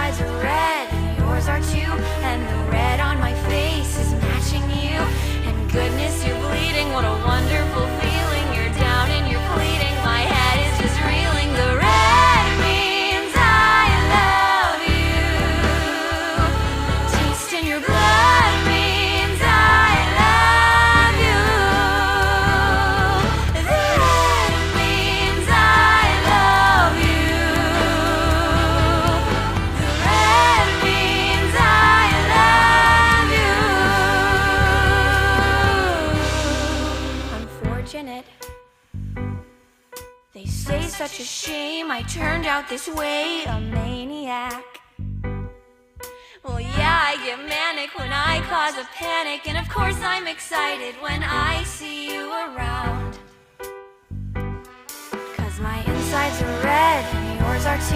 insides are red, and yours are too. And the red on my face is matching you. And goodness, you're bleeding, what a wonderful feeling. You're down and you're pleading, my head is just reeling. The red means I love you. Taste in your blood means I love you. The red means I love you. The red means I love you. Unfortunate. They say such a shame I turned out this way, a maniac. Well, yeah, I get manic when I cause a panic, and of course I'm excited when I see you around. 'Cause my insides are red and yours are too.